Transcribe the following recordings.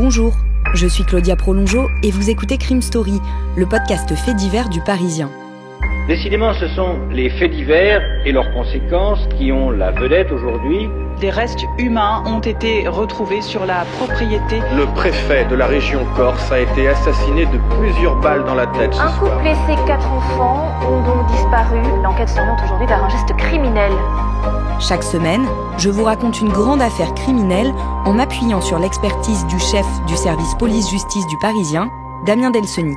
Bonjour, je suis Claudia Prolongeau et vous écoutez Crime Story, le podcast fait divers du Parisien. Décidément, ce sont les faits divers et leurs conséquences qui ont la vedette aujourd'hui. Des restes humains ont été retrouvés sur la propriété. Le préfet de la région Corse a été assassiné de plusieurs balles dans la tête ce soir. Un couple et ses 4 enfants ont donc disparu. L'enquête s'oriente aujourd'hui vers un geste criminel. Chaque semaine, je vous raconte une grande affaire criminelle en m'appuyant sur l'expertise du chef du service police-justice du Parisien, Damien Delseny.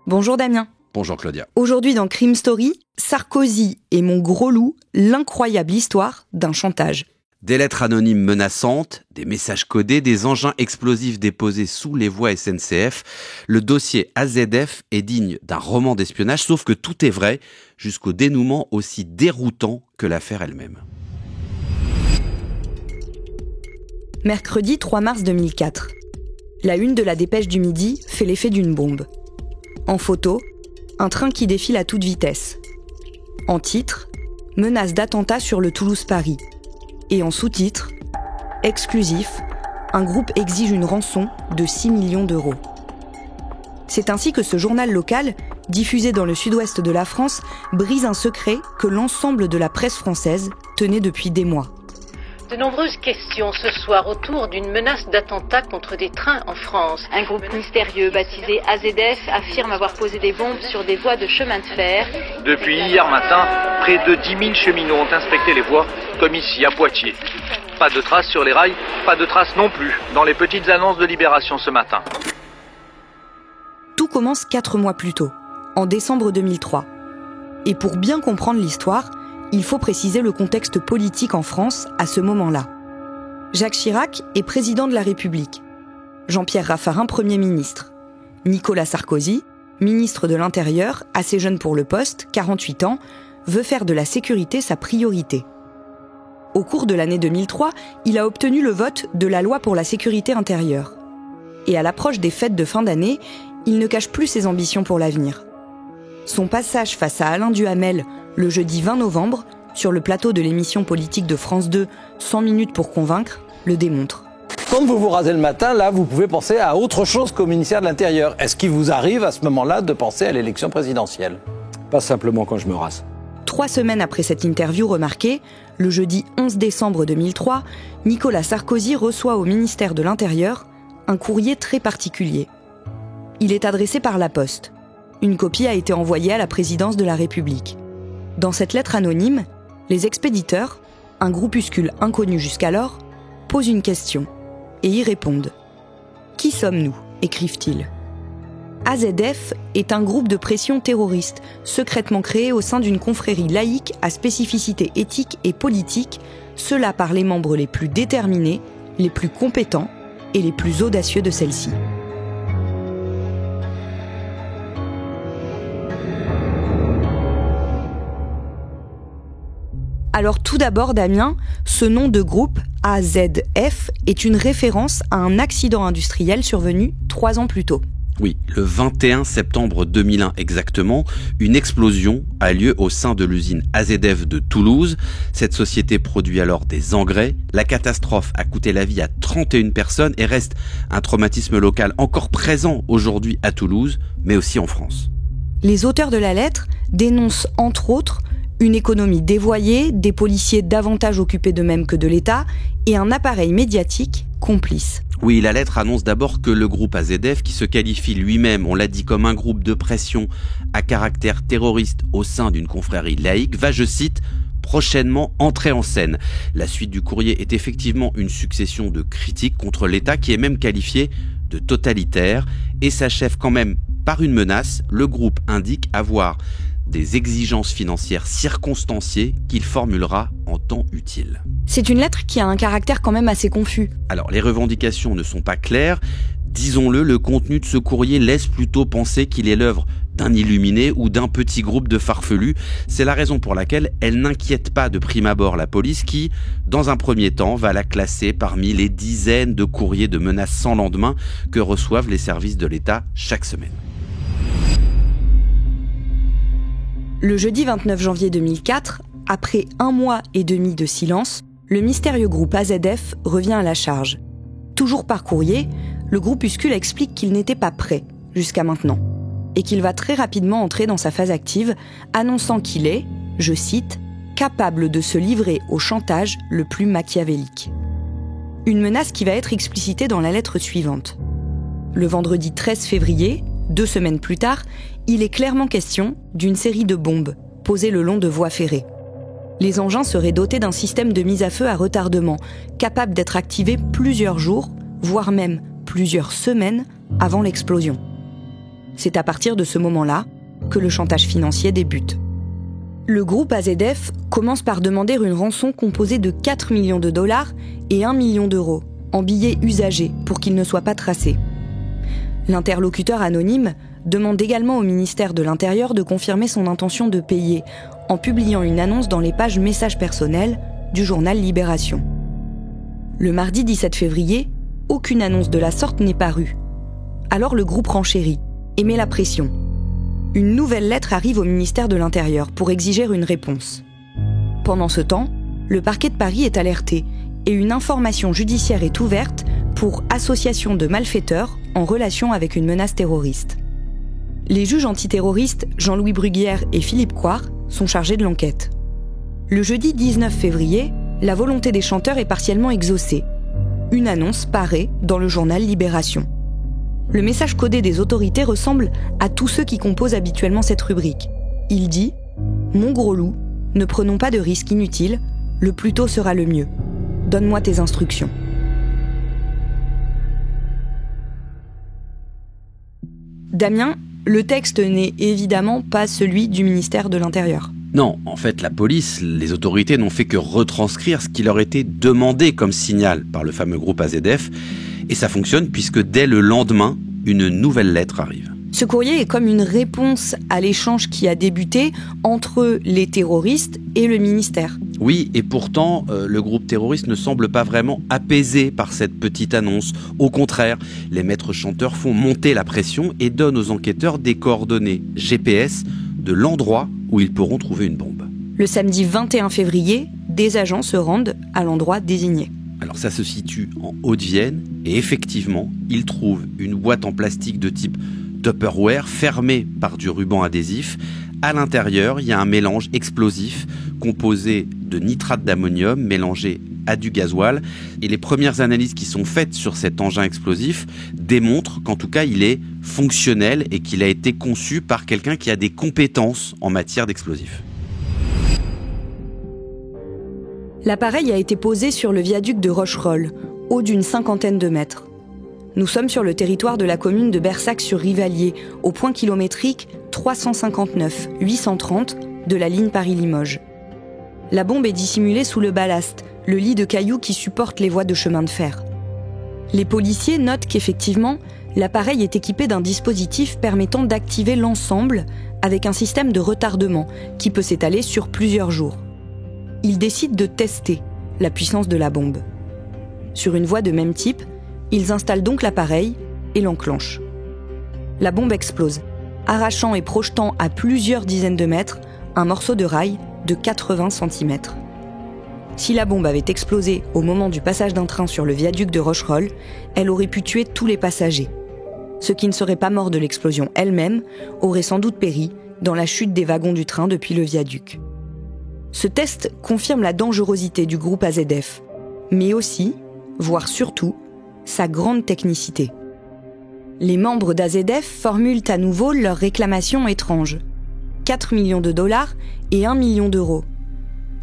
Bonjour Damien. Bonjour Claudia. Aujourd'hui dans Crime Story, Sarkozy et mon gros loup, l'incroyable histoire d'un chantage. Des lettres anonymes menaçantes, des messages codés, des engins explosifs déposés sous les voies SNCF. Le dossier AZF est digne d'un roman d'espionnage, sauf que tout est vrai, jusqu'au dénouement aussi déroutant que l'affaire elle-même. Mercredi 3 mars 2004. La une de la Dépêche du Midi fait l'effet d'une bombe. En photo, un train qui défile à toute vitesse. En titre, menace d'attentat sur le Toulouse-Paris. Et en sous-titre, exclusif, un groupe exige une rançon de 6 millions d'euros. C'est ainsi que ce journal local, diffusé dans le sud-ouest de la France, brise un secret que l'ensemble de la presse française tenait depuis des mois. De nombreuses questions ce soir autour d'une menace d'attentat contre des trains en France. Un groupe mystérieux baptisé AZF affirme avoir posé des bombes sur des voies de chemin de fer. Depuis hier matin, près de 10 000 cheminots ont inspecté les voies, comme ici à Poitiers. Pas de traces sur les rails, pas de traces non plus dans les petites annonces de Libération ce matin. Tout commence 4 mois plus tôt, en décembre 2003. Et pour bien comprendre l'histoire, il faut préciser le contexte politique en France à ce moment-là. Jacques Chirac est président de la République. Jean-Pierre Raffarin, Premier ministre. Nicolas Sarkozy, ministre de l'Intérieur, assez jeune pour le poste, 48 ans, veut faire de la sécurité sa priorité. Au cours de l'année 2003, il a obtenu le vote de la loi pour la sécurité intérieure. Et à l'approche des fêtes de fin d'année, il ne cache plus ses ambitions pour l'avenir. Son passage face à Alain Duhamel, le jeudi 20 novembre, sur le plateau de l'émission politique de France 2, 100 minutes pour convaincre, le démontre. Quand vous vous rasez le matin, là, vous pouvez penser à autre chose qu'au ministère de l'Intérieur. Est-ce qu'il vous arrive à ce moment-là de penser à l'élection présidentielle ? Pas simplement quand je me rase. 3 semaines après cette interview remarquée, le jeudi 11 décembre 2003, Nicolas Sarkozy reçoit au ministère de l'Intérieur un courrier très particulier. Il est adressé par la Poste. Une copie a été envoyée à la présidence de la République. Dans cette lettre anonyme, les expéditeurs, un groupuscule inconnu jusqu'alors, posent une question et y répondent. « Qui sommes-nous » écrivent-ils. AZF est un groupe de pression terroriste secrètement créé au sein d'une confrérie laïque à spécificité éthique et politique, cela par les membres les plus déterminés, les plus compétents et les plus audacieux de celle-ci. Alors tout d'abord, Damien, ce nom de groupe, AZF, est une référence à un accident industriel survenu 3 ans plus tôt. Oui, le 21 septembre 2001 exactement, une explosion a lieu au sein de l'usine AZF de Toulouse. Cette société produit alors des engrais. La catastrophe a coûté la vie à 31 personnes et reste un traumatisme local encore présent aujourd'hui à Toulouse, mais aussi en France. Les auteurs de la lettre dénoncent entre autres une économie dévoyée, des policiers davantage occupés d'eux-mêmes que de l'État et un appareil médiatique complice. Oui, la lettre annonce d'abord que le groupe AZF, qui se qualifie lui-même, on l'a dit, comme un groupe de pression à caractère terroriste au sein d'une confrérie laïque, va, je cite, prochainement entrer en scène. La suite du courrier est effectivement une succession de critiques contre l'État qui est même qualifié de totalitaire et s'achève quand même par une menace. Le groupe indique avoir des exigences financières circonstanciées qu'il formulera en temps utile. C'est une lettre qui a un caractère quand même assez confus. Alors, les revendications ne sont pas claires. Disons-le, le contenu de ce courrier laisse plutôt penser qu'il est l'œuvre d'un illuminé ou d'un petit groupe de farfelus. C'est la raison pour laquelle elle n'inquiète pas de prime abord la police qui, dans un premier temps, va la classer parmi les dizaines de courriers de menaces sans lendemain que reçoivent les services de l'État chaque semaine. Le jeudi 29 janvier 2004, après 1 mois et demi de silence, le mystérieux groupe AZF revient à la charge. Toujours par courrier, le groupuscule explique qu'il n'était pas prêt jusqu'à maintenant et qu'il va très rapidement entrer dans sa phase active, annonçant qu'il est, je cite, « capable de se livrer au chantage le plus machiavélique ». Une menace qui va être explicitée dans la lettre suivante. Le vendredi 13 février, 2 semaines plus tard, il est clairement question d'une série de bombes posées le long de voies ferrées. Les engins seraient dotés d'un système de mise à feu à retardement, capable d'être activé plusieurs jours, voire même plusieurs semaines avant l'explosion. C'est à partir de ce moment-là que le chantage financier débute. Le groupe AZF commence par demander une rançon composée de 4 millions de dollars et 1 million d'euros, en billets usagés pour qu'ils ne soient pas tracés. L'interlocuteur anonyme demande également au ministère de l'Intérieur de confirmer son intention de payer, en publiant une annonce dans les pages messages personnels du journal Libération. Le mardi 17 février, aucune annonce de la sorte n'est parue. Alors le groupe renchérit et met la pression. Une nouvelle lettre arrive au ministère de l'Intérieur pour exiger une réponse. Pendant ce temps, le parquet de Paris est alerté et une information judiciaire est ouverte pour association de malfaiteurs en relation avec une menace terroriste. Les juges antiterroristes Jean-Louis Bruguière et Philippe Coire sont chargés de l'enquête. Le jeudi 19 février, la volonté des chanteurs est partiellement exaucée. Une annonce paraît dans le journal Libération. Le message codé des autorités ressemble à tous ceux qui composent habituellement cette rubrique. Il dit « Mon gros loup, ne prenons pas de risques inutiles, le plus tôt sera le mieux. Donne-moi tes instructions. » Damien, le texte n'est évidemment pas celui du ministère de l'Intérieur. Non, en fait, la police, les autorités n'ont fait que retranscrire ce qui leur était demandé comme signal par le fameux groupe AZF. Et ça fonctionne puisque dès le lendemain, une nouvelle lettre arrive. Ce courrier est comme une réponse à l'échange qui a débuté entre les terroristes et le ministère. Oui, et pourtant, le groupe terroriste ne semble pas vraiment apaisé par cette petite annonce. Au contraire, les maîtres chanteurs font monter la pression et donnent aux enquêteurs des coordonnées GPS de l'endroit où ils pourront trouver une bombe. Le samedi 21 février, des agents se rendent à l'endroit désigné. Alors ça se situe en Haute-Vienne et effectivement, ils trouvent une boîte en plastique de type Tupperware fermée par du ruban adhésif. À l'intérieur, il y a un mélange explosif composé de nitrate d'ammonium mélangé à du gasoil. Et les premières analyses qui sont faites sur cet engin explosif démontrent qu'en tout cas, il est fonctionnel et qu'il a été conçu par quelqu'un qui a des compétences en matière d'explosifs. L'appareil a été posé sur le viaduc de Rocherolles, haut d'une 50aine de mètres. Nous sommes sur le territoire de la commune de Bersac-sur-Rivalier, au point kilométrique 359-830 de la ligne Paris-Limoges. La bombe est dissimulée sous le ballast, le lit de cailloux qui supporte les voies de chemin de fer. Les policiers notent qu'effectivement, l'appareil est équipé d'un dispositif permettant d'activer l'ensemble avec un système de retardement qui peut s'étaler sur plusieurs jours. Ils décident de tester la puissance de la bombe. Sur une voie de même type, ils installent donc l'appareil et l'enclenchent. La bombe explose, arrachant et projetant à plusieurs dizaines de mètres un morceau de rail de 80 cm. Si la bombe avait explosé au moment du passage d'un train sur le viaduc de Rocherolles, elle aurait pu tuer tous les passagers. Ceux qui ne seraient pas morts de l'explosion elle-même auraient sans doute péri dans la chute des wagons du train depuis le viaduc. Ce test confirme la dangerosité du groupe AZF, mais aussi, voire surtout, sa grande technicité. Les membres d'AZF formulent à nouveau leurs réclamations étranges. 4 millions de dollars et 1 million d'euros.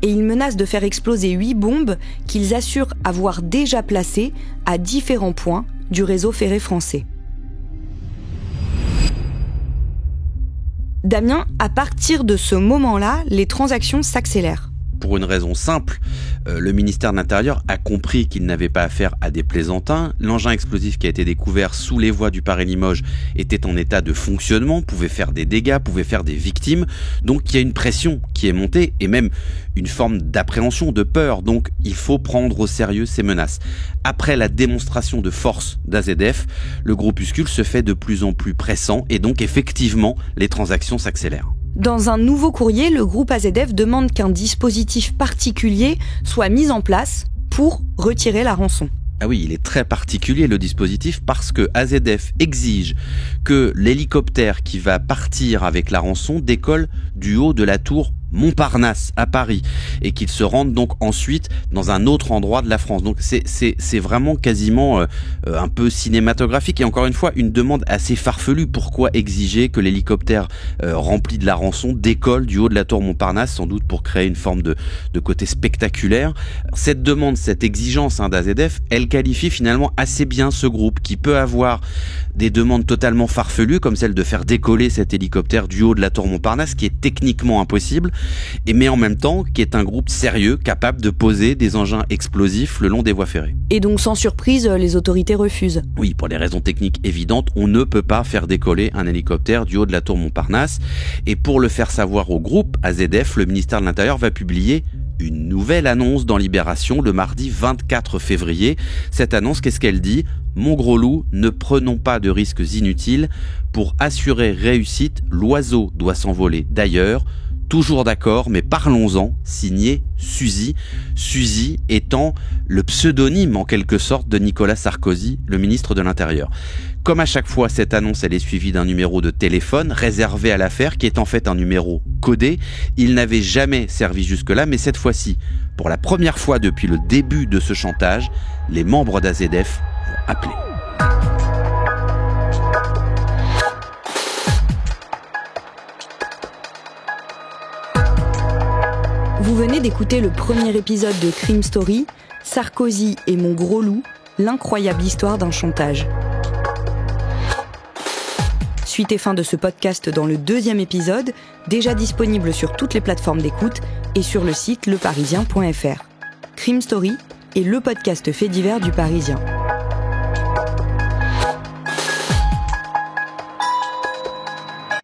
Et ils menacent de faire exploser 8 bombes qu'ils assurent avoir déjà placées à différents points du réseau ferré français. Damien, à partir de ce moment-là, les transactions s'accélèrent. Pour une raison simple, le ministère de l'Intérieur a compris qu'il n'avait pas affaire à des plaisantins. L'engin explosif qui a été découvert sous les voies du Paris-Limoges était en état de fonctionnement, pouvait faire des dégâts, pouvait faire des victimes. Donc il y a une pression qui est montée et même une forme d'appréhension, de peur. Donc il faut prendre au sérieux ces menaces. Après la démonstration de force d'AZF, le groupuscule se fait de plus en plus pressant et donc effectivement les transactions s'accélèrent. Dans un nouveau courrier, le groupe AZF demande qu'un dispositif particulier soit mis en place pour retirer la rançon. Ah oui, il est très particulier le dispositif parce que AZF exige que l'hélicoptère qui va partir avec la rançon décolle du haut de la tour Montparnasse à Paris et qu'il se rende donc ensuite dans un autre endroit de la France. Donc c'est vraiment quasiment un peu cinématographique et encore une fois une demande assez farfelue. Pourquoi exiger que l'hélicoptère rempli de la rançon décolle du haut de la tour Montparnasse, sans doute pour créer une forme de côté spectaculaire. Cette demande, cette exigence d'AZF, elle qualifie finalement assez bien ce groupe qui peut avoir des demandes totalement farfelues comme celle de faire décoller cet hélicoptère du haut de la tour Montparnasse, qui est techniquement impossible, mais en même temps qui est un groupe sérieux capable de poser des engins explosifs le long des voies ferrées. Et donc sans surprise, les autorités refusent. Oui, pour des raisons techniques évidentes, on ne peut pas faire décoller un hélicoptère du haut de la tour Montparnasse. Et pour le faire savoir au groupe AZF, le ministère de l'Intérieur va publier une nouvelle annonce dans Libération le mardi 24 février. Cette annonce, qu'est-ce qu'elle dit ? Mon gros loup, ne prenons pas de risques inutiles. Pour assurer réussite, l'oiseau doit s'envoler d'ailleurs. Toujours d'accord, mais parlons-en, signé Suzy. Suzy étant le pseudonyme en quelque sorte de Nicolas Sarkozy, le ministre de l'Intérieur. Comme à chaque fois, cette annonce elle est suivie d'un numéro de téléphone réservé à l'affaire qui est en fait un numéro codé. Il n'avait jamais servi jusque-là, mais cette fois-ci, pour la première fois depuis le début de ce chantage, les membres d'AZF vont appeler. Vous venez d'écouter le premier épisode de Crime Story, Sarkozy et mon gros loup, l'incroyable histoire d'un chantage. Suite et fin de ce podcast dans le 2e épisode, déjà disponible sur toutes les plateformes d'écoute et sur le site leparisien.fr. Crime Story est le podcast fait divers du Parisien.